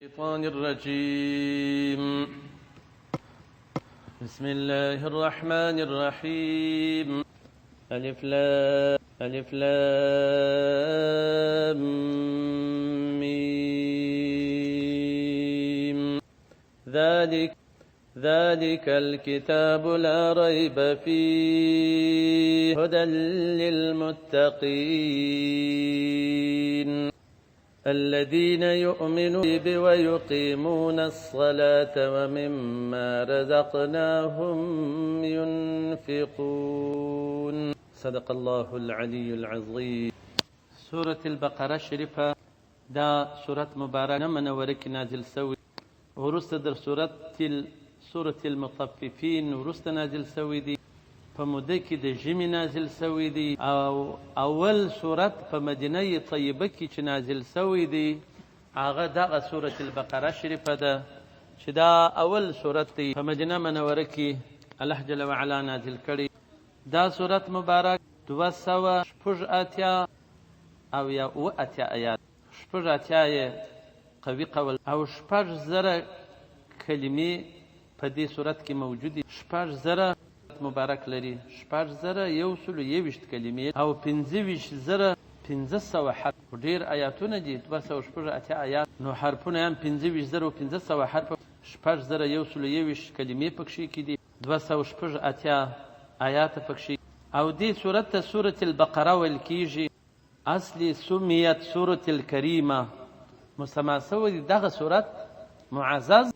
الشيطان الرجيم. بسم الله الرحمن الرحيم. ألف لام ميم. ذلك الكتاب لا ريب فيه هدى للمتقين الذين يؤمنون به ويقيمون الصلاة ومما رزقناهم ينفقون. صدق الله العلي العظيم. سورة البقرة شريفة دا سورة مباركة منورة نازل سوي ورست در سورة المطففين ورست نازل سوي دي په موده کې د ژمي نازل سوی دی او اول صورت په مدینه طیبه کې چې نازل سوی دی هغه دغه سورة البقره شریفه ده چې دا اول صورت دی په مدینه منوره کې الله جل وعلا نازل کړی. دا صورت مبارک 280 او یا 80 آیات 80 یې قوي قول او 8000 کلمې په دې صورت کې موجود دي. 8000 مبارک لري 8121 کلمې او 25500 حرف. ډیر آیاتونه دي 280 آیات نو حرفونه هم 25500 حرف 8121 کلمې پکې کې دي 280 آیات پکې او دې سورته ته سورة البقره ویل کیږي. اصلي سمیت سورة الکریمه مسما سوی دغه سورت معزز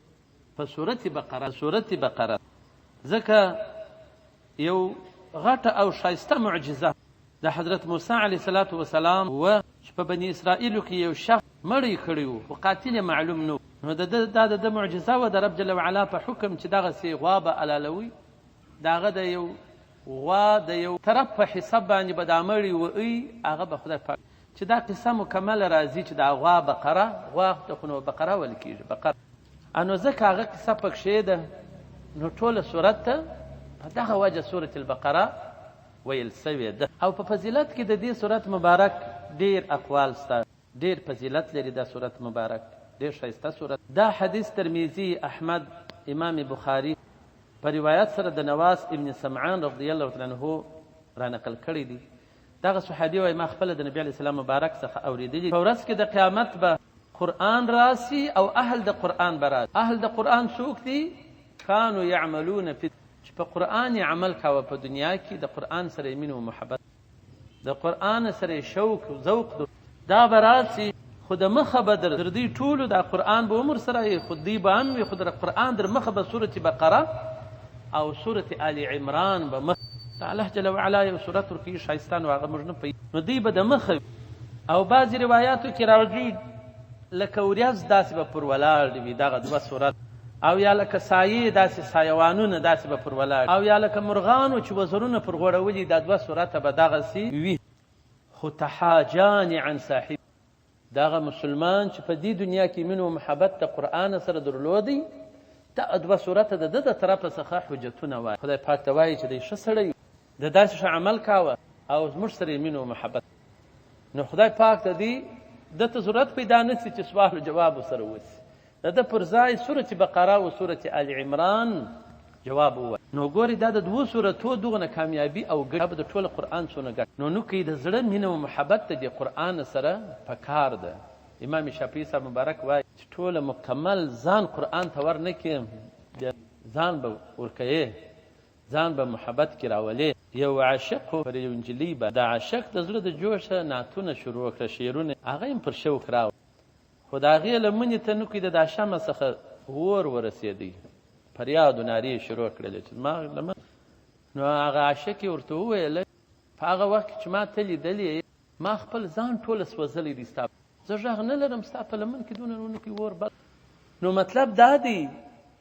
په سورة بقره ځکه یو غټه او شایسته معجزه د حضرت موسی علیه السلام و چې په بني اسرائیلو کې یو شخص مړی کړی و خو قاتل معلوم نو د معجزه و د رب جل وعلا په حکم چې دغسې غوا به علالوي د هغه د یو غوا د یو طرف په حساب باندې به دا مړی وایي هغه به خدای پاک چې دا قصه مکمله راځي چې دا غوا بقره غوا ته خو نو بقره ویل کېږي بقره نو ځکه هغه قصه پکښې ده نو ټوله صورت ته دغه وجه سورة البقره ویل سوې ده. او په فضیلت کې د دې صورت مبارک ډیر اقوال سته ډیر فضیلت لري. دا صورت مبارک ډیر ښایسته صورت. دا حدیث ترمذي احمد امام بخاري په روایت سره د نواس ابن سمعان رضی الله تعالی عنه را نقل کړی دی. دغه صحابي وایي ما خپله د نبي علیه السلام مبارک څخه اورېدلي په ورځ کې د قیامت به قرآن راسي او اهل د قرآن به راسي. اهل د قرآن څوک دي؟ كانوا يعملون في چې په قرآن عمل کاوه په دنیا کې د قرآن سره مینه او محبت د قرآن سره شوق او ذوق دا به راسي خو د مخه به در دې ټولو د قرآن به عمر سره خو دې به هم وي خو د قرآن در مخه به سورة بقره او سورة آل عمران به مخ الله جل وعلا یو سورت ورکړي ښایسته نو هغه موږ نه پوهېږو نو دوی به د مخه او بعضې روایاتو کې راځي لکه وریځ داسې به پر ولاړ وي دغه دوه صورت او یا لکه سایې داسې سایوانونه داسې به پر ولاړ او یا لکه مرغانو چې وزرونه پر غوړولي دا دوه صورته به دغسې وي. خو تحاجان عن صاحب دغه مسلمان چې په دې دنیا کې مینه او محبت د قرآن سره درلودی دا دوه صورته د ده د طرفه څخه حجتونه وایي. خدای پاک ته وایي چې دی ښه سړی د داسې ښه عمل کاوه او زموږ سره یې مینه او محبت نو خدای پاک ته دې ده ته ضرورت پیدا نه شي چې سوال و جواب ورسره وشي. د پر ځای سورة بقره او سورة آل عمران جواب ووایي. نو ګورې دا د دوو سورتو دغونه کامیابي او ګټه به د ټوله قرآن څونه ګټه نو کې د زړه مینه او محبت د دې قرآن سره پکار ده. امام شافعي صاحب مبارک وایي چې ټوله مکمل ځان قرآن ته ور نه کړې ځان به ورکوې ځان به محبت کې راولې. یو عاشق پر یو نجلۍ به د عاشق د زړه د جوشه نعتونه شروع کړه شعرونه هغه یې پر شوق راوړه خو د هغې لمنې ته نو کې د دا شمع څخه اور ورسېدی فریاد و نارې یې شروع کړلې چې ما لمن نو هغه عاشق یې ورته وویله په هغه وخت کې چې ما ته لیدلې ما خپل ځان ټوله سوځلی دی ستا زه غږ نه لرم ستا په لمن کې دونه نو کې اور بل. نو مطلب دا دی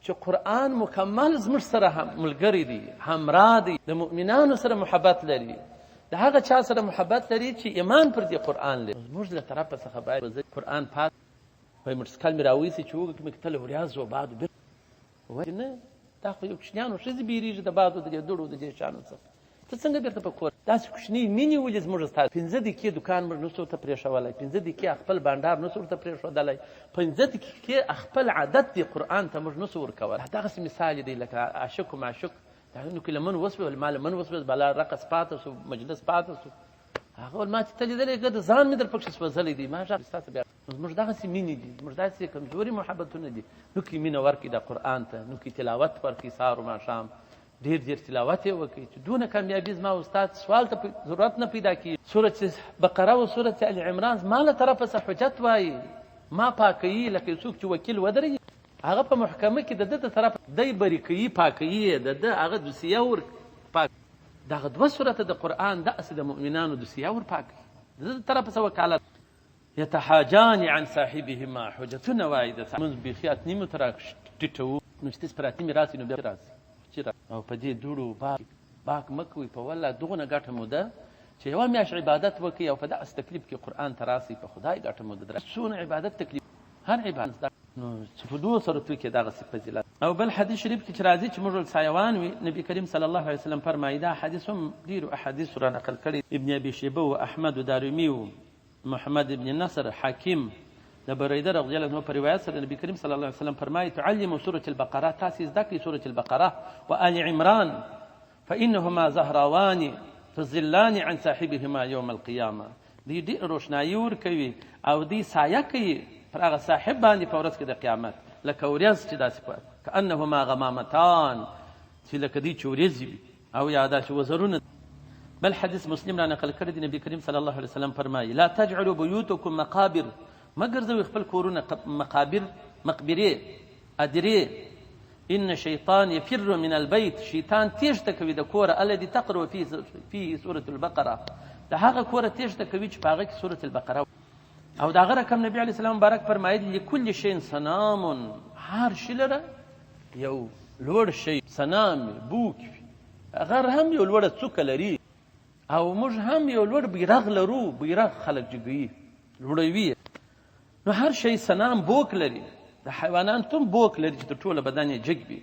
چې قرآن مکمل زموږ سره ملګری دی همراه دی د مؤمنانو سره محبت لري د هغه چا سره محبت لري چې ایمان پر دې قرآن لري. زموږ له طرفه څخه باید قرآن پاک وایي موټرسایکل مې راویسي چې وګورم کې تله وریځ و باد وایي نه دا خو یو کوچنیانو ښځې بیریږي د بادو د دې دوړو د دې شیانو څخه ته څنګه بیرته په کور داسې کوچنۍ مینې ولې زموږ ستاسو 15 دقیقې دوکان موږ نسو ورته پرېښولی 15 دقیقې خپل بانډار نسو ورته پرېښودلی 15 دقیقې خپل عادت دی قرآن ته موږ نسو ورکولی دغسې مثال دی لکه عاشق و معشوق نو که لمن وسوېل ما لمن وسوېل بلا رقص پاته سو مجلس پاته سو هغه ویل ما چې ته لیدلی ګده ځان مې در پکښې سوځلی دی ما غږ ستاسو بیا زموږ دغسې مینې دي زموږ داسې کمزوري محبتونه دي نو کې مینه ورکړي د قرآن ته نو کې تلاوت ورکړي سهار و ماښام ډېر تلاوت یې وکړي چې دونه کامیابي زما استاد سوال ته ضرورت نه پیدا کېږي سورت بقره و سورت ال عمران زما له طرفه څه حجت وایي ما پاکوي لکه څوک چې وکیل ودرېږي هغه په محکمه کې د ده د طرفه دی بری کوي پاکوي یې د ده هغه دوسیه ور پاک دغه 2 سورته د قرآن داسې د مؤمنانو دوسیه ور پاکوي د ده د طرفه څه وکالت یتحاجان عن صاحبهما حجتونه وایي د مونځ بیخي اتنیمو ته راټیټوو نو چې داسې پر اتنیمې راسي نو بیا راسي او په دې دوړو باک مه کوئ په والله دغونه ګټه مو ده چې یوه میاشت عبادت وکړئ او په داسې تکلیف کې قرآن ته راسئ په خدای ګټه مو ده څونه عبادت تکلیف هر عبادت نو چې په 2 سورتو کې دغسې فضیلت او بل حدیث شریف کې چې راځي چې موږ سایوان وي نبي کریم صلی الله علیه وسلم فرمایي دا حدیث هم ډېرو احادیثو را نقل کړي ابن ابي شیبه و احمد و دارمي و محمد ابن نصر حاکم د بریده رضی الله عنه په روایت سره نبی کریم صلی الله علیه وسلم فرمایي تعلموا سورة البقره تاسې زده کړئ سورة البقره و آل عمران فإنهما زهراوان تظلان عن صاحبهما يوم القيامه دوی ډېر روښنایي ورکوي او دوی سایه کوي پر هغه صاحب باندې په ورځ کې د قیامت لکه ورځ چې داسې کأنهما غمامتان چې لکه دوی چې ورځې وي او یا داسې وزرونه بل حدیث مسلم را نقل کړی دی نبی کریم صلی الله علیه وسلم فرمایي لا تجعلوا بيوتكم مقابر ما ګرځوئ خپل کورونه مقابر مقبرې ادرې ان شیطان یفر من البیت شیطان تیښته کوي د کوره الذي تقرأ فيه سورة البقره د هغه کوره تیښته کوي چې په هغه کې سورة البقره او د هغه رقم نبي علیه السلام مبارک فرمایي لكل شیء صنام هر شي لره یو لوړ شی صنام بوک هغه هم یو لوړه څوکه لري او موږ هم یو لوړ بیرغ لرو بیرغ خلک جګوي لوړوي نو هر شی صنام بوک لري د حیوانات هم بوک لري چې تر ټوله بدن یې جګ وي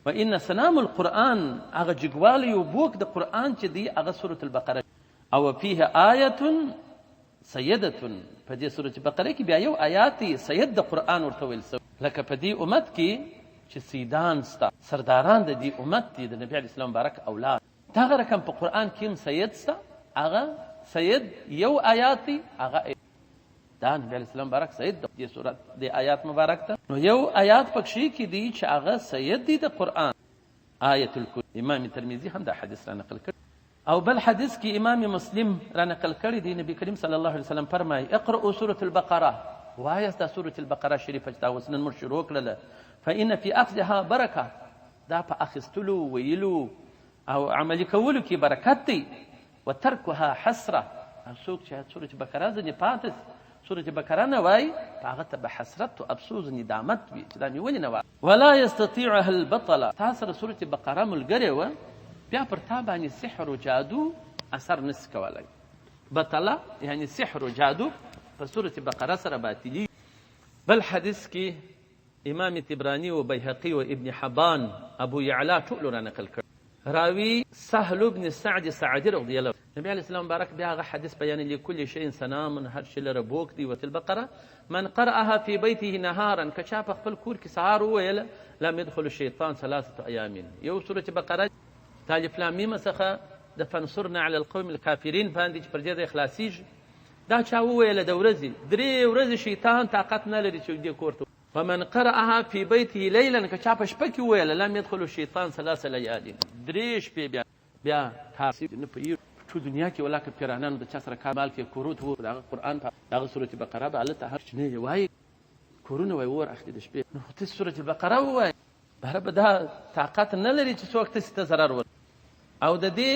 و ان صنام القرآن هغه جګوالی او بوک د قرآن چې دی هغه سورة البقره او فيه آیة سیدة په دې سورة بقره کې بیا یو آیات دی سید د قرآن ورته ویل سوی لکه په دې امت کې چې سیدان ستا سرداران د دې امت دي د نبي علیه السلام مبارک اولاد دغه رقم په قرآن کې هم سید ستا هغه سید یو آیات دی هغه دا نبی علیه السلام مبارک سید د دې سورت د آیات مبارک ته نو یو آیات پکښې کې دی چې هغه سید دی د قرآن آیت الکرسی امام ترمذي هم دا حدیث را نقل کړی او بل حدیث کې امام مسلم را نقل کړی دی نبی کریم صلی الله علیه وسلم فرمایي اقرأوا سورة البقره وایاست دا سورة البقره شریفه چې دا اوس نن موږ شروع کړله فإن في أخذها برکه دا په اخیستلو ویلو او عملي کولو کې برکت دی وترکها حسره او څوک چې سورة بقره ځنې پاتې سورة بقره نه وایي په هغه ته به حسرت او افسوس ندامت وي چې دا مې ولې نه وایي ولا یستطیعها البطله تا سره سورة بقره ملګرې وه بیا پر تا باندې سحر و جادو اثر نسي کولی بطله یعنی سحر و جادو په سورة بقره سره باطلي بل حدیث کې امام طبراني و بیهقي و ابن حبان ابو یعلا ټولو را نقل کړ راوي سهل بن سعد سعدي رضی الله نبی علیه السلام مبارک بیا هغه حدیث بیان لكل شيء صنام هر شي لره بوک دی وت البقره من قرأها في بيته نهارا کچا په خپل کور کې سهار وویل لم يدخل الشيطان 3 ايام یو سورة بقره تالف لام میم څخه د فانصرنا على القوم الكافرين باندې چې پر دې د اخلاصيږي دا چا وویل د ورځې 3 ورځې شیطان طاقت نه لري چې دې کور ته فمن قرأها في بيته ليلا کچا په شپه کې وویل لم يدخل الشيطان 3 ليال 3 شپې بیا کار نه پوهېږي ټول دنیا کې ولاکه پیرانانو د چا سره کار مال کې کورود و دغه قرآن په دغه سورة بقره به هلته هر شنې وایي کورونه وایي اور اخلي د شپې نو ته سورة بقره ووایي بهره به دا طاقت نه لري چې څوک تاسې ته ضرر ور او د دې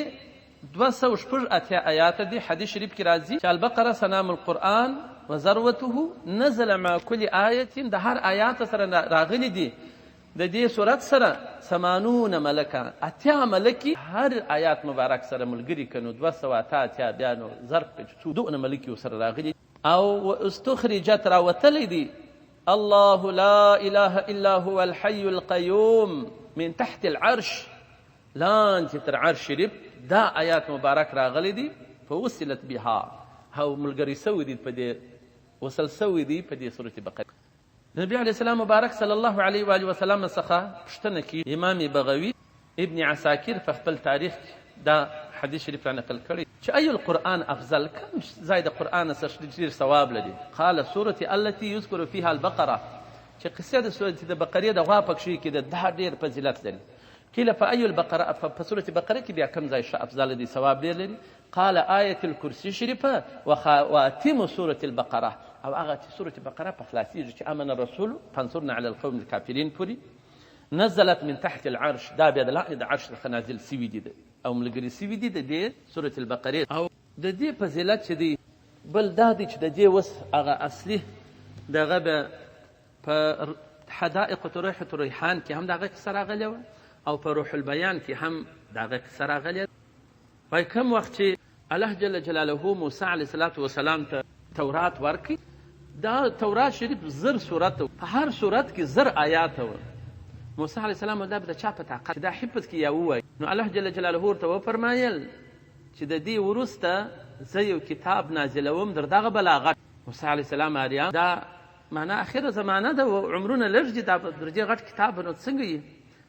280 آیات دي حدیث شریف کې راځي چې البقره صنام القرآن وذروته نزل مع كل آیة د هر آیات سره راغلي دي د دې صورت سره 80 ملکه اتیا ملکی هر آیات مبارک سره ملګری کنو 280 بیا نو ظرف کې 2 ملکی سره راغلي او استخرجت راوتلې دي الله لا اله الا هو الحي القيوم من تحت العرش لاندې تر عرش شریف دا آیات مبارک راغلی دي فوصلت بها او ملګري سوي دي په دې وصل سوي دي په دې سورة بقره. نبی علیه السلام مبارک صلی الله علیه و آله وسلم څخه پوښتنه کیږي. امام بغوی ابن عساکر په خپل تاریخ دا حدیث شریف را نقل کړی چې ای القرآن افضل، کوم ځای د قرآن څخه ډېر ثواب لري؟ قال سورة التي يذكر فيها البقره، چې قصه د سورة د بقرې د غوا پکښې کې دا ډېر فضیلت لري. قیل فأي البقره، په سورة بقره کې بیا کوم ځای ښه افضل دی ثواب ډېر لري؟ قال آية الكرسي شریفه وخواتم سورة البقره، او هغه چې سورة بقره په خلاصیږي چې امن الرسول فانصرنا على القوم الكافرين پورې نزلت من تحت العرش، دا بیا د لاندې د عرش څخه نازل سوي دي او ملګري سوي دي د دې سورة البقرې. او د دې فضیلت چې دی بل دا دی چې د دې اوس هغه اصلي دغه به په حدائق طروحة الریحان کې هم دغه کیسه راغلې وه او په روح البیان کې هم دغه کیسه راغلې. وایي کوم وخت چې الله جل جلاله موسی علیه الصلاة وسلام ته تورات ورکړي، دا تورات شریف زر صورت و، په هر صورت کې زر آیات و. موسی علیه السلام دا به د چا په طاقت دا حفظ کې یا ووایي؟ نو الله جل جلاله ورته وفرمایل چې د دې وروسته زه یو کتاب نازلوم در دغه بلاغت. موسی علیه السلام آریان دا معنا اخره زمانه ده و عمرونه لږ دي، دا در دې غټ کتاب نو څنګه یې؟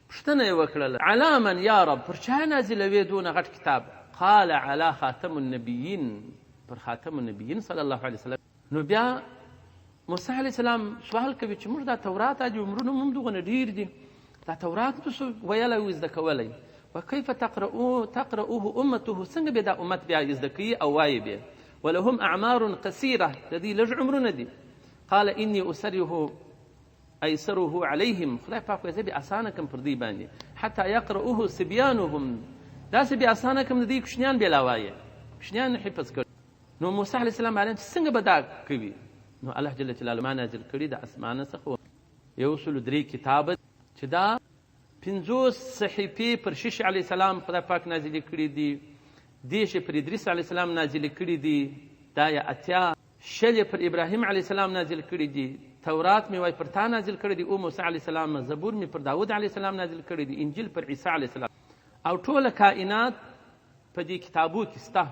پوښتنه یې وکړله علی من یا رب، پر چا نازلوې دونه غټ کتاب؟ قال علی خاتم النبیین، پر خاتم النبیین صلی الله علیه وسلم. نو بیا موسی علیه السلام سوال کوي چې موږ دا تورات دي عمرونه موږ دغونه ډېر دي، دا تورات تاسو ویلی او زده کولی، وکیف تقرؤوه امته، څنګه به دا امت بیا زده کوي او وایي بیا؟ ولهم اعمار قصیره، د دې لږ عمرونه دي. قال انی اسره ایسره علیهم، خدای پاک وایي زه بیا اسانه کم پر دې باندې، حتی یقرؤوه صبیانهم، داسې بیا اسانه کم د دې کوچنیان بیا لا وایي، کوچنیان حفظ کړي. نو موسی علیه السلام علیه څنګه به دا کوي؟ نو الله جل جلاله ما نازل کړي د اسمانه څخه 103 کتاب چې دا 50 صحیفې پر شیش علیه السلام خدای پاک نازلې کړي دي، دیش پر ادریس علیه السلام نازلې کړي دي، دا یا اتیا شل پر ابراهیم علیه السلام نازل کړي دي، تورات مې وای پر تا نازل کړي دي او موسی علیه السلام، زبور مې پر داود علیه السلام نازل کړي دي، انجیل پر عیسی علیه السلام، او ټوله کائنات په دې کتابو کې سته.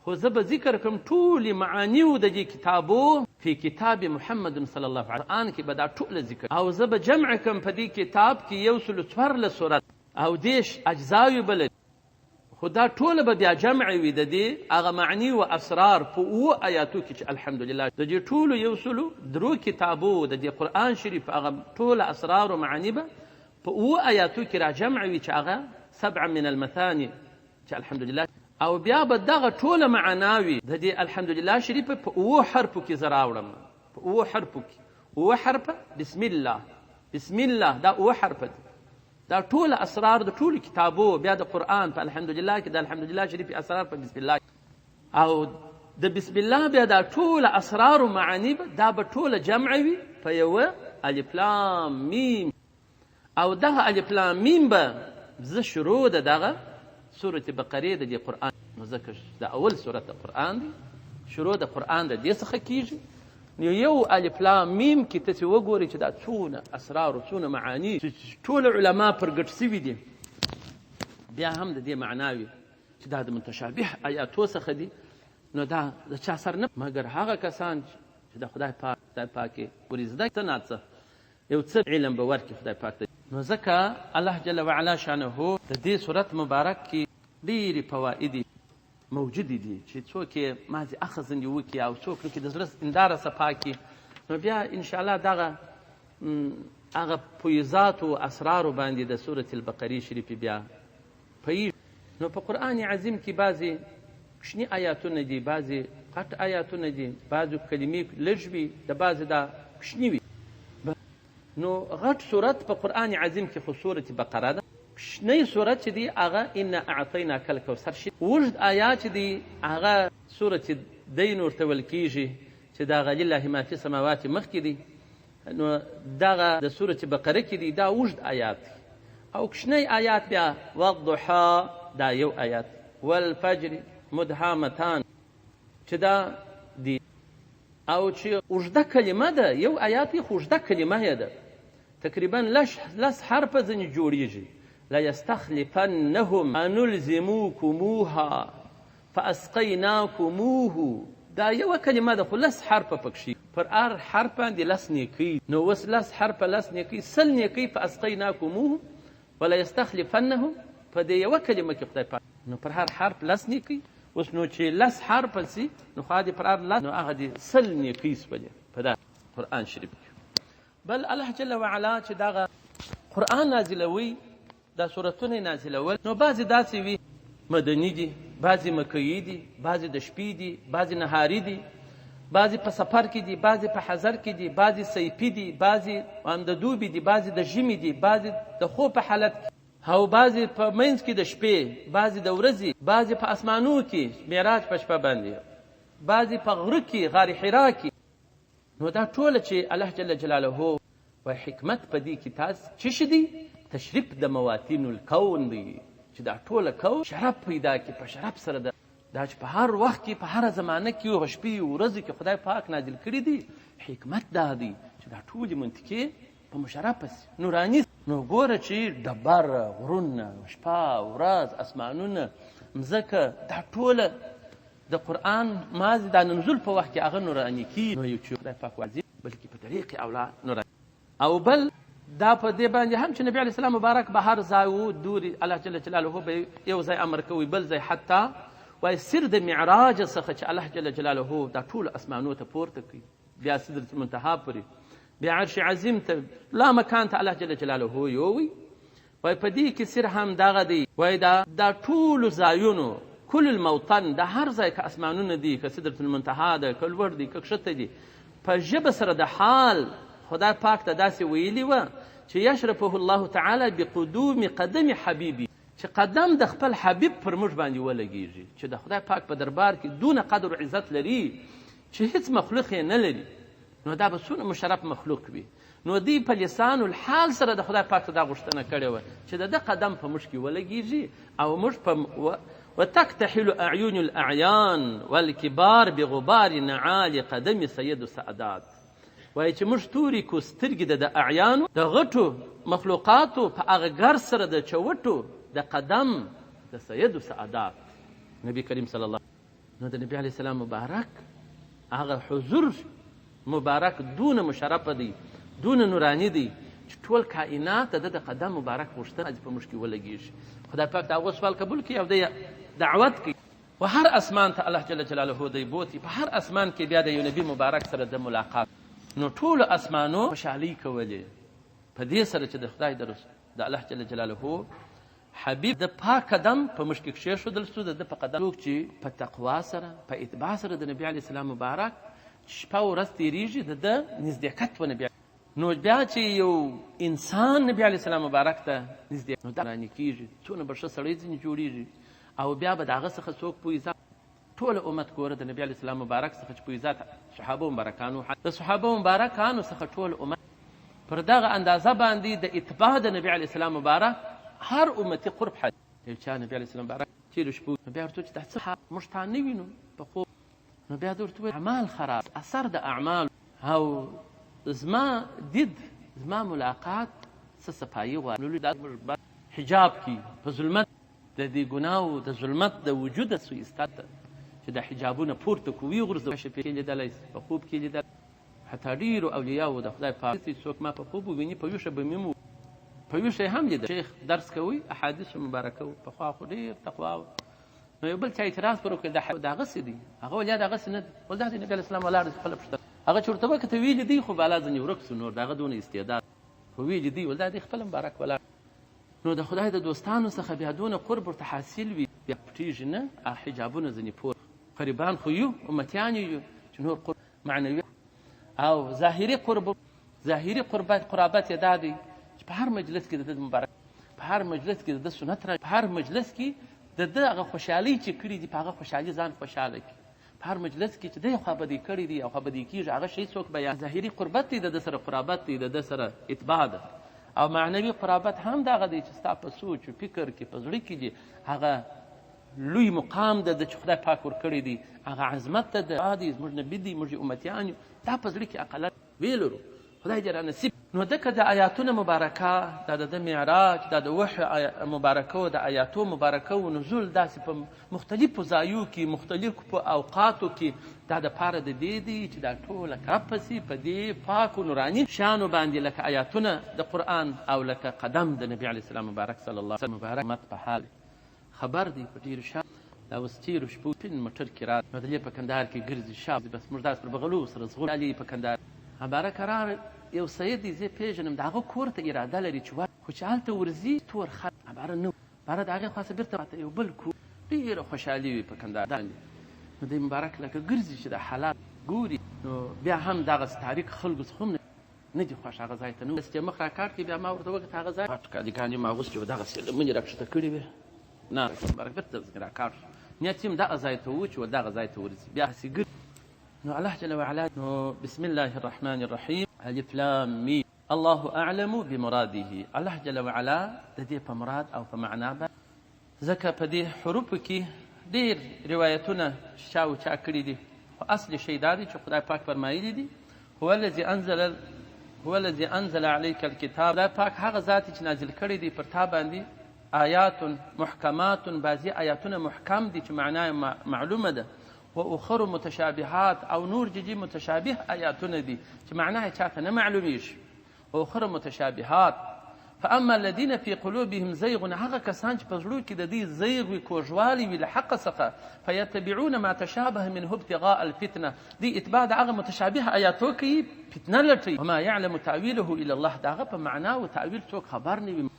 خو زه به ذکر کوم ټولې معانیو د دې کتابو فی کتاب محمد صلی الله علیه قرآن کې به دا ټوله ذکر، او زه به جمع کوم په دې کتاب کې 114 سورت او 10 اجزاوې بلد، خو دا ټوله به بیا جمع وي د دې هغه معنی و اسرار په 7 آیاتو کې چې الحمدلله د دې ټولو 103 کتابو د دې قرآن شریف هغه ټوله اسرار و معنی به په 7 آیاتو کې را جمع وي چې هغه 7 من المثاني چې الحمدلله، او بیا به دغه ټوله معناوي د دې الحمدلله شریف په 7 حرفو کې زه راوړم، په 7 حرفو کې 7 حرفه بسم الله، بسم الله دا 7 حرفه دي، دا ټوله اسرار د ټولو کتابو بیا د قرآن په الحمدلله کې د الحمدلله شریف اسرار په بسم الله، او د بسم الله بیا دا ټوله اسرار و معانی دا به ټوله جمع وي په یوه الف لام میم، او دغه الف لام میم به زه شروع د دغه سورة بقرې د دې قرآن، نو ځکه دا اول سورت د قرآن دی، شروع د قرآن د دې څخه کیږي، نو یو الف لام میم کې تاسې وګورئ چې دا څونه اسرار او څونه معانی چې ټول علما پر ګډ سوي دي، بیا هم د دې معناوي چې دا د متشابه آیاتو څخه دي، نو دا د چا سر نه مګر هغه کسان چې د خدای پاک ورې زده څه ناڅه یو څه علم به ورکړي خدای پاک ته. نو ځکه الله جل وعلا شانه د دې صورت مبارک کې ډېرې فواید موجودې دي چې څوک یې مازې اخذ وکړي او څوک کې د زړه هنداره صفا کړي، نو بیا انشاءالله دغه هغه فیضاتو او اسرارو باندې د سورة البقرې شریفې بیا پوهېږي. نو په قرآن عظیم کې بعضې کوچني آیاتونه دي، بعضې غټ آیاتونه دي، بعضې کلمې لږ وي، د بعضې دا کوچني وي. نو غټ صورت په قرآن عظیم کې خو سورة بقره ده، کوچنی صورت چې دی هغه انا اعطیناک الکوثر شي، اوږد آیات چې دی هغه سورة دین ورته ویل کېږي چې د هغه لله ما فی السماوات مخکې دی، نو دغه د سورة بقره کې دی دا اوږد آیات، او کوچنی آیات بیا والضحا دا یو آیات، والفجر مدهامتان چې دا دی، او چې اوږده کلمه ده یو آیات یې خو اوږده کلمه یې ده، تقریبا لس حرفه ځینې جوړیږي، لیستخلفنهم انلزموکموها فاسقیناکموه. دا یوه کلمه ده خو لس حرفه پکښې پر هر حرف باندې لس نیکۍ. نو اوس لس حرفه لس نیکۍ 100 نیکۍ فاسقیناکموه ولیستخلفنهم په دې یوه کلمه کې خدای پاک نو پر هر حرف لس نیکۍ. اوس نو چې لس حرفه سي نو خو دې پر هر لس نو هغه دې 100 نیکۍ سولې په دا قرآن شریف کې. بل الله جل وعلا چې دغه قرآن نازلوي دا سورتونه نازلول نو بعضې داسې وي مدني دي، بعضې مکیي دي، بعضې د شپې دي، بعضې نهاري دي، بعضې په سفر کې دي، بعضې په حضر کې دي، بعضې صیفي دي، بعضې هم د دوبي دي، بعضې د ژمي دي، بعضې د خوب په حالت کې او بعضې په منځ کې د شپې، بعضې د ورځې، بعضې په اسمانو کې معراج په شپه باندې، بعضې په غره کې غار حرا کې. نو دا ټوله چې الله جل جلاله وایي حکمت په دې کې تاسو څه شي دي؟ تشریف د مواتین الکون دی چې دا ټوله کون شرف پیدا کړي. په شرف سره دا چې په هر وخت کې په هره زمانه کې او شپې او ورځې کې خدای پاک نازل کړي دي. حکمت دا دی چې دا ټولې منطقې په مشرفه سي نوراني. نو ګوره چې ډبر، غرونه، شپه، ورځ، اسمانونه، مځکه دا ټوله د قرآن مازې دا ننزول په وخت کې هغه نوراني کېږي. نو یو چې خدای پاک واضح بلکې په طریق اولا نوراني. او بل دا په دې باندې هم چې نبي علیه السلام مبارک به هر ځای و دوري الله جل جلاله به یو ځای امر کوي بل ځای حتی وایي سر د معراج څخه چې الله جل جلاله دا ټولو اسمانو ته پورته کوي بیا سدرة المنتهی پورې بیا عرش عظیم ته لا مکان ته الله جل جلاله یووي. وایي په دې کې سر هم دغه دی وایي دا ټولو ځایونو کل الموطن دا هر ځای که اسمانونه دي که سدرة المنتهی ده که لوړ دي که کښته دي په ژبه سره د حال خدای پاک ته داسې ویلي وه چې یشرفه الله تعالی بقدوم قدم حبیبی چې قدم د خپل حبیب پر موږ باندې ولګېږي چې د خدای پاک په دربار کې دونه قدر و عزت لري چې هیڅ مخلوق یې نه لري. نو دا به څومره مشرف مخلوق وي. نو دی په لسان الحال سره د خدای پاک ته دا غوښتنه کړې وه چې د ده قدم په موږ کې ولګېږي او موږ په وتکتحل اعین الاعیان والکبار بغبار نعال قدم سید السعدات. وایي چې موږ توري کو سترګې د اعیانو د غټو مخلوقاتو په هغه ګر سره د چوټو د قدم د سید السعدات نبی کریم صلی الله. نو د نبی علیه السلام مبارک هغه حضور مبارک دونه مشرفه دی دونه نورانی دی چې ټول کائنات د قدم مبارک غوښتنه په موږ کې ولګېږي. خدای پاک د هغو سوال قبول کړي او دی دعوت کوي و هر اسمان ته الله جل جلاله دی بوتي. په هر اسمان کې بیا د یو نبي مبارک سره د ملاقات. نو ټولو اسمانو خوشحالي کولې په دې سره چې د خدای د الله جل جلاله حبیب د پاک قدم په موږ کې کښېښودل سو. د په قدم څوک چې په تقوا سره په اتباع سره د نبي علیه السلام مبارک شپه او ورځ تېرېږي د نزدېکت و نبي. نو بیا چې یو انسان نبي علیه السلام مبارک ته نزدې نو دا راني کېږي څونه به ښه سړی ځینې جوړېږي او بیا به د هغه څخه څوک پویزه ټول امت ګوره د نبي علیه السلام مبارک څخه چې پویزات صحابه مبارکانو د صحابه مبارکانو څخه ټول امت پر دغه اندازه باندې د اتباع د نبي علیه السلام مبارک هر امتي قرب حد. یو چا نبي علیه السلام مبارک تېرو شپو نو بیا ورته چې دا څه موږ تا نه وینو په خوب نو بیا ورته وویل اعمال خراب اثر د اعمال او زما دید زما ملاقات څه صفایي غواړي دا موږ حجاب کې په ظلمت د دې ګناو د ظلمت د وجوده سو ایستاته چې د حجابونه پورته کوي غورځو شپې کې لیدلی په خوب کې لیدل حتی ډېرو اولیاو د خدای پاک څوک ما په خوب وویني په ویښه به مې په ویښه یې هم لیدل. شیخ درس کوي احادیثو مبارکه پخوا خو ډېر تقوا و. نو یو بل چا اعتراض پر وکړ د هغسې دی هغه ویل یا د هغسې نه دی ول دا د نبي علیه السلام ولاړ دی خپله پوښتنه هغه چې ورته وکړه ته ویلي دی خو بالا ځینې ورک سو نور د هغه دونه استعداد خو ویلي دی ول دا دی خپله مبارک ولاړ. نو د خدای د دوستانو څخه بیا دونه قرب ورته حاصل وي بیا پټېږي نه حجابونه ځینې پور قریبان خو یو امتیان یو چې نور قرب معنوي او ظاهري قرابت یې دا دی چې په هر مجلس کې د ده مبارک په هر مجلس کې د ده سنت را په هر مجلس کې د ده هغه خوشحالي چې کړي دي په هغه خوشحالي ځان خوشحاله کړي په هر مجلس کې چې دی خوابدي کړي دي او خوابدي کېږي هغه شی څوک بیان. ظاهري قربت دی د ده سره قرابت دی د ده سره اتباع ده او معنوي قرابت هم دغه دی چې ستا په سوچ و فکر کې په زړه کې دي هغه لوی مقام ده چې خدای پاک ورکړی دی هغه عظمت ته ده دی زموږ نبي دی موږ امتیان یو دا په زړه کې اقلت ویې لرو خدای دې را نصیب. نو ځکه د آیاتونه مبارکه دا د معراج دا د وحی مبارکه او د آیاتو مبارکه و نزول داسې په مختلفو ځایو کې مختلفو اوقاتو کې دا د پاره د دې دی چې دا ټوله کپسي په دې پاکو نوراني شانو باندې لکه آیاتونه د قرآن او لکه قدم د نبي علیه السلام مبارک صلی الله علیه وسلم مبارک مت په حال خبر دی په ډېرو شان دا اوس تېرو شپو پین موټر کې را نو دلې په کندهار کې ګرځي شاب بس موږ داسې پر بغلو سره ځغلو علي په کندهار همباره قرار یو سید دی زه پیژنم د هغه کور ته اراده لري چې خو چې هلته ورځي تور خط همباره نه باره د هغې خواڅه بېرته ماته یو بل کور ډېره خوشحالي وي په کندهار باندې نو دی مبارک لکه ګرځي چې د حالات ګوري نو بیا هم دغسې تاریک خلکو څخه هم نه دي خوښ هغه ځای ته نه چې مخ را کار کړي بیا ما ورته وکړه هغه ځای پټ کاليګانې ما اغوستې وه دغسې لمنې را کښته کړې وې نه مبارک بېرته را کار شو نیت یې هم دغه ځای ته و چې دغه ځای ته ورځي بیا هسې ګرځي نو الله جل وعلا نو بسم الله الرحمن الرحیم الف لام میم الله اعلم بمراده الله جل وعلا د دې په مراد او په معنا باندې ځکه په دې حروفو کې ډېر روایتونه چا و چا کړي دي خو اصل شی دا دی چې خدای پاک فرمایلی دي هو الذي انزل عليك الكتاب خدای پاک هغه ذات چې نازل کړي دي پر تا باندې آیات محکمات بعضي آیاتونه محکم دي چې معنا معلومه ده و اخر متشابهات او نور جدي متشابه آیاتونه دي چې معناها چاته نه معلومیږي و اخر متشابهات فاما الذين في قلوبهم زيغ هغه کسان چې په زړه کې د دې زیغ وي کوږوالی وي له حق څخه فیتبعون ما تشابه منه ابتغاء الفتنه دي اتباع د هغه متشابه آیاتو کوي فتنه لټوي وما يعلم تاويله الا الله د هغه په معنا او تعویل څوک خبر نه وي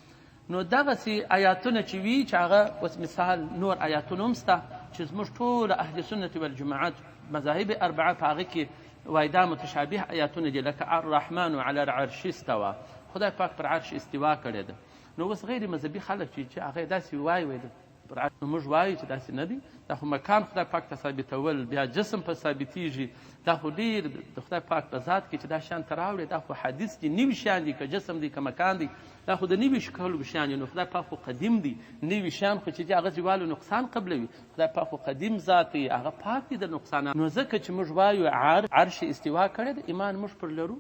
نو دغسې آیاتونه چې وي چې هغه اوس مثال نور آیاتونه هم شته چې زموږ ټول اهل سنت والجماعت مذاهب اربعه په هغه کې وایي دا متشابه آیاتونه دي لکه الرحمن على العرش استوى خدای پاک پر عرش استوا کړی ده نو اوس غیر مذهبي خلک چې هغه داسې وایي پر عرش نو موږ وایو چې داسې نه دي دا خو مکان خدای پاک ته ثابتول بیا جسم په ثابتېږي دا خو ډېر د خدای پاک په ذات کې چې دا شیان ته راوړي دا خو حدیث دي نوي شیان دي که جسم دي که مکان دي دا خو د نوي خلکو شیان دي نو خدای پاک خو قدیم دي نوي شیان خو چې هغه زوال نقصان قبلوي خدای پاک خو قدیم ذات دی هغه پاک دي د نقصانات نو ځکه چې موږ وایو عرش استوا کړی د ایمان موږ پر لرو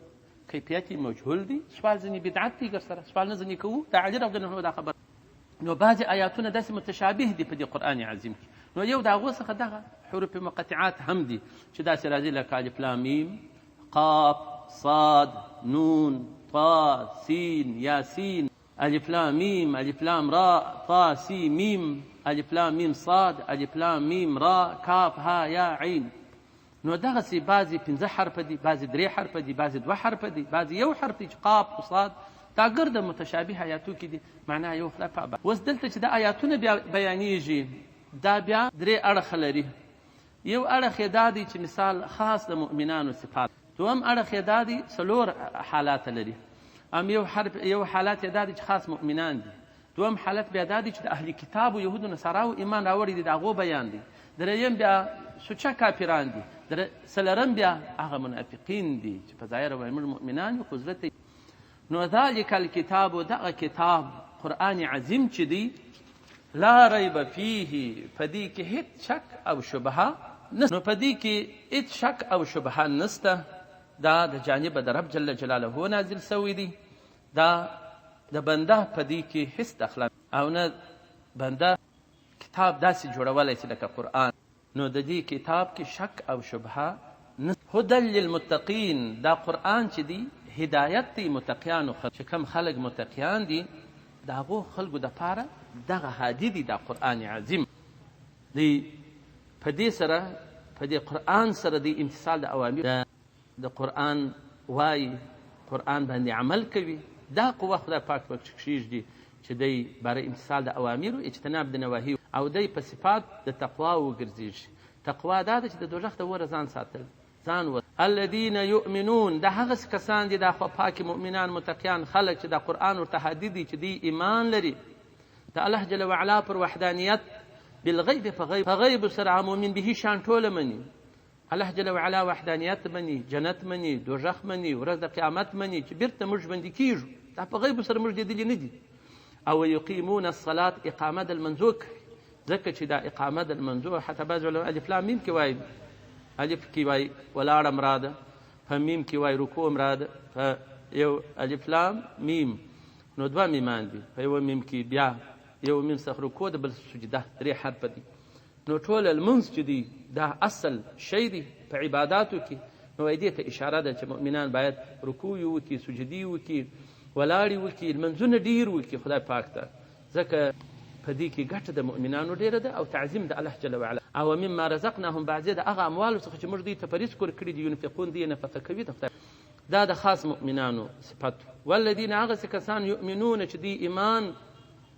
کیفیت مجهول دي سوال ځینې بدعت دي ګرسره سوال نه ځینې کوو د علي رضی الله عنه دا خبر نو بعضې آیاتونه داسې متشابه دي په دې قرآن عظیم کې نو یو د هغو څخه دغه حروف مقطعات هم دي چې داسې راځي لکه الف لام میم قاف صاد نون طا سین یاسین الف لام میم الف لام را طا سی میم الف لام میم صاد الف لام میم را کاف ها یا عین نو دغسې بعضې 15 حرفه دي بعضې 3 حرفه دي بعضې 2 حرفه دي بعضې یو حرف دي چې قاف او صاد دا ګرده متشابه آیاتو کې دي معنا یو خدای پاک اوس دلته چې د آیاتونه بیا بیانیږي دا بیا 3 اړخه لري یو اړخ یې دا دی چې مثال خاص د مؤمنانو صفات دوم اړخ یې دا دی 4 حالات لري یو حالت یې دا دی چې خاص مؤمنان دي دوم حالت بیا دا دی چې د اهل کتاب و یهودو نصاراو ایمان راوړي دي د هغو بیان دی دریم بیا سوچه کافران دي څلرم بیا هغه منافقین دي چې په ظاهره وایي موږ مؤمنان یو خو زړه نو ذلک الکتاب دغه کتاب قرآن عظیم چې دی لا ریب فیه په دې کې هیڅ شک او شبهه نسته نو په دې کې هیڅ شک او شبهه نسته دا د جانب د رب جل جلاله نازل سوی دی دا د بنده په دې کې هیڅ دخل او نه بنده کتاب داسې جوړولی چې لکه قرآن نو د دې کتاب کې شک او شبهه نسته هدى للمتقین دا قرآن چې دی هدایت دی متقیانو چې کم خلق متقیان دي د هغو خلکو دپاره دغه هادي دی دا قرآن عظیم دی په دې سره په دې قرآن سره دی امتثال د اوامر د قرآن وایي قرآن باندې عمل کوي دا قوه خدای پاک پکې کښېږدي چې دی برای امتثال د اوامرو اجتناب د نواهیو او دی په صفات د تقوا وګرځېږي تقوا دا ده چې د دوزخ د وره ځان ساتل الذين يؤمنون دا هغه کسان دي دا خو پاک مؤمنان متقیان خلک چې دا قرآن ورته هادي دي چې دی ایمان لري د الله جل وعلا پر وحدانیت بالغیب په غیب سره مؤمن به شان ټوله مني الله جل وعلا وحدانیت مني جنت مني دوزخ مني ورځ د قیامت مني چې بیرته موږ باندې کیږو دا په غیب سره موږ لیدلي نه دي او یقیمون الصلاة اقامه د المنځو ځکه چې دا اقامه د المنځو حتی بعض علما الف لام میم کې وایي الف کې وایي ولاړه مراده په میم کې وایي رکوع مراده په یو الف لام میم، نو دوه میمان دي په یوه میم کې بیا یو میم څخه رکوع د بل سجده 3 حرفه دي. نو ټول المنځ چې دي دا اصل شی دی په عباداتو کې. نو دې ته اشاره ده چې مؤمنان باید رکوع وکړي، سجدي وکړي، ولاړې وکړي، لمنځونه ډېر وکړي خدای پاک ته، ځکه په دې کې ګټه د مؤمنانو ډېره ده او تعظیم د الله جل وعلا. او مما رزقناهم بعضې د هغه اموالو څخه چې موږ دوی ته په رزق ورکړي دي، ينفقون دې نفقه کوي د خدای. دا د خاص مؤمنانو صفت. والذین هغسې کسان یؤمنون چې دوی ایمان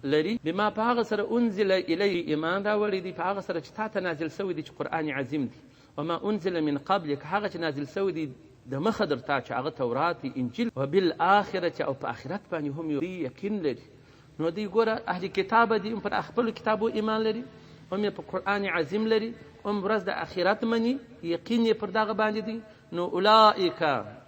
لري بما په هغه سره انزل الی ایمان راوړی دي په هغه سره چې تا ته نازل سوی دی چې قرآن عظیم دی. وما انزل من قبلک هغه چې نازل سوی دی د مخه در تا چې هغه تورات انجیل. وبالآخرة او په آخرت باندې هم یقین لري. نو دوی ګوره اهل کتاب دي، هم پر خپلو کتابو ایمان لري، هم یې په قرآن عظیم لري، هم ورځ د آخرت مني، یقین یې پر دغه باندې دی. نو اولئک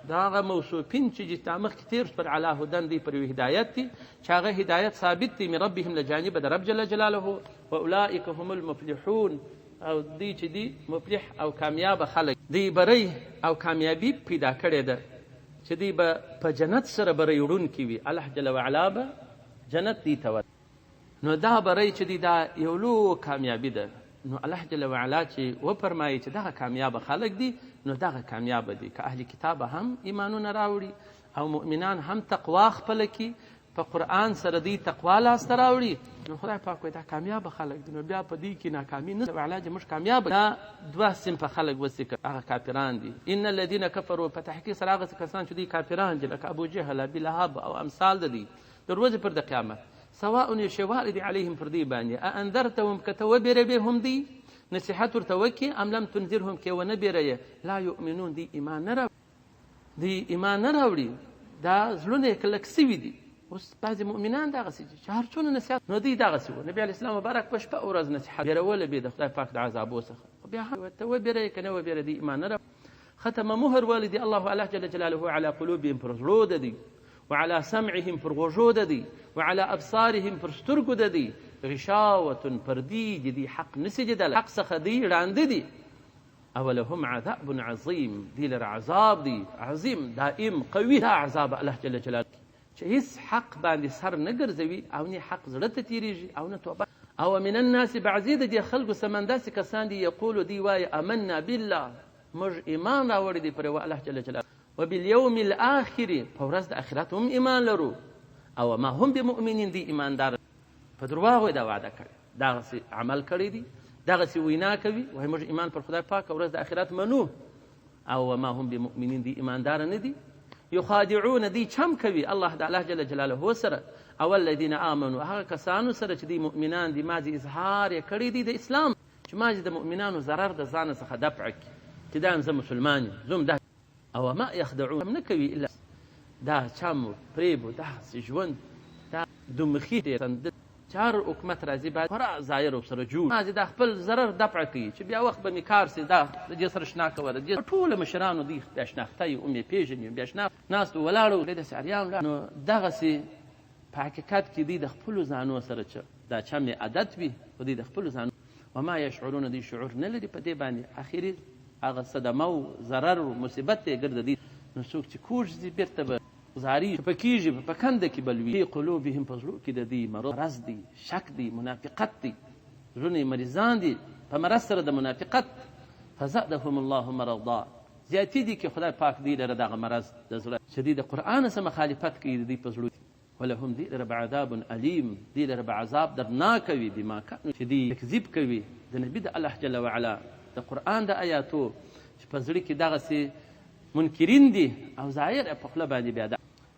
دا هغه موصوفین چې تا مخکې تېر پر علی هدن دی، پر یو هدایت دي چې هغه هدایت ثابت دی من ربهم له جانبه د رب جل جلاله. واولئک هم المفلحون او دی چې دی مفلح او کامیاب خلک، دی بری او کامیابی پیدا کړې ده چې دی به په جنت سره بری وړونکي وي. الله جل وعلا به جنت دی ته. نو دا بری چې دی دا یو لوی کامیابي ده. نو الله جل وعلا چې وفرمایي چې دغه کامیاب خلک دي، نو دغه کامیاب دي که اهل کتاب هم ایمانونه راوړي او مؤمنان هم تقوا خپله کړي، په قرآن سره دوی تقوا لاسته راوړي، نو خدای پاک وایي دا کامیاب خلک دي. نو بیا په دې کې ناکامي نه علاج موږ کامیاب. دا دوه صنفه خلک وذکر، هغه کافران دي. ان الذین کفروا په تحقیق سره هغه کسان چې دوی کافران دي لکه ابو جهل، ابي لهب او امثال د دوی د ورځې پر د قیامت. سواء یشوار دي علیهم پر دې باندې اانذرتهم که ته وبېرې به هم دي نصیحت ورته وکړي، ام لم تنذرهم که ونه بیره لا یؤمنون دی ایمان نه راوړي. دی ایمان نه راوړي، دا زړونه یې کلک سوي دي. اوس بعضې مؤمنان دغسې دي چې هر څونه نصیحت، نو دوی دغسې وو. نبي علیه السلام مبارک په شپه ورځ نصیحت بیروله به د خدای پاک د عذابو څخه. بیا هم ورته وبېره که نه وبېره دی ایمان نه راوړي. ختم مهر والدي الله جل جلاله على قلوبهم پر زړو د دي، وعلى سمعهم پر غوږو د دي، وعلى ابصارهم پر سترګو د دي، غشاوة پردی دی حق نسی جدل، حق څخه دی ړانده دي. اولهم عذاب عظیم، دی لره عذاب دی عظیم دائم قوي. دا عذاب الله جل جلاله چې هیڅ حق باندې سر نه ګرځوي او نه حق زړه ته تېرېږي او نه توبه. او من الناس بعضې د دې خلکو څخه داسې کسان دي یقولو دی وایي امنا بالله، موږ ایمان راوړی دی پر یوه الله جل جلاله، وبالیوم الاخر په ورځ د آخرت هم ایمان لرو، او ما هم بمؤمنین دی ایماندار. په درواغو یې دا وعده کړې، دغسې عمل کړی دی، دغسې وینا کوي وایي موږ ایمان پر خدای پاک او ورځ د آخرت منو، او وما هم بمؤمنین دی ایمانداره نه دي. یخادعون دی چم کوي الله د الله جل جلاله سره، او الذین آمنوا هغه کسانو سره چې دی مؤمنان دي ماضي اظهار یې کړی دی د اسلام، چې ماضي د مؤمنانو ضرر د ځانه څخه دفع کړي چې دا زه مسلمان یم زه هم دا. او ما یخدعون هم نه کوي الا دا چم فریب داسې ژوند دا دومخي دی. چار حکومت راځي باید خورا ظاهر ورسره جوړ ماضي دا خپل ضرر دفع کوي چې بیا وخت به مې کار سي دا د دې سره شناکه وه د دې ټوله مشرانو دوی بیا شناخته یې هم یې پېژني بیا شناخت ناستو ولاړو داسې اریان. نو دغسې په حقیقت کې دوی د خپلو ځانو سره چې دا چم یې عادت وي خو دوی د خپلو ځانو وما یشعرونه دوی شعور نه لري په دې باندې اخري هغه صدمه و ضرر و مصیبت یې ګرده دوی. نو څوک چې کوږ ځي بېرته به زاری په کېږي په کنده کې بلوي. قلوبهم په زړو کې د دوی مرض دی، شک دی، منافقت دی، زړونه یې مریضان دي په مرض سره د منافقت. فزادهم الله مرضا، زیاتې دي کې خدای پاک دوی لره دغه مرض د زړه چې دوی د قرآن سره مخالفت کوي د دوی په زړو. ولهم دوی لره عذاب علیم، دوی لره به عذاب درناک وي بما کانوا چې دوی تکذیب کوي د نبي د الله جل وعلا د قرآن د آیاتو چې په زړه کې دغسې منکرین دي او ظاهر په خوله باندې بیا.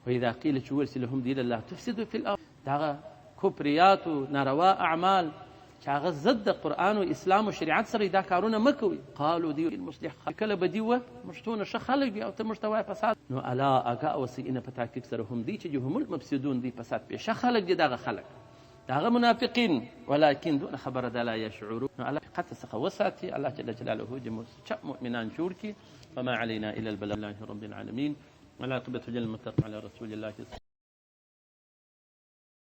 واذا قیل چې ویل سي لهم دی لا تفسدوا فی الارض، دغه کفریات و ناروا اعمال چې هغه ضد د قرآن و اسلام و شریعت سره دا کارونه مه کوئ. قالو دی المصلح، کله به دي وه موږ څونه ښه خلک دي او ته موږ ته وایه فساد. نو الا اګه اوسئ انه په تحقیق سره هم دی چې هم المفسدون دی فساد پېښه خلک دي دغه خلک دغه منافقین، ولكن دون خبره ده لا يشعرون. نو الله حقیقت څخه وساتي الله جل جلاله چې مؤمنان جوړ کړي. وما علينا الا البلاغ. الله رب العالمين والعاقبة للمتقين على رسول الله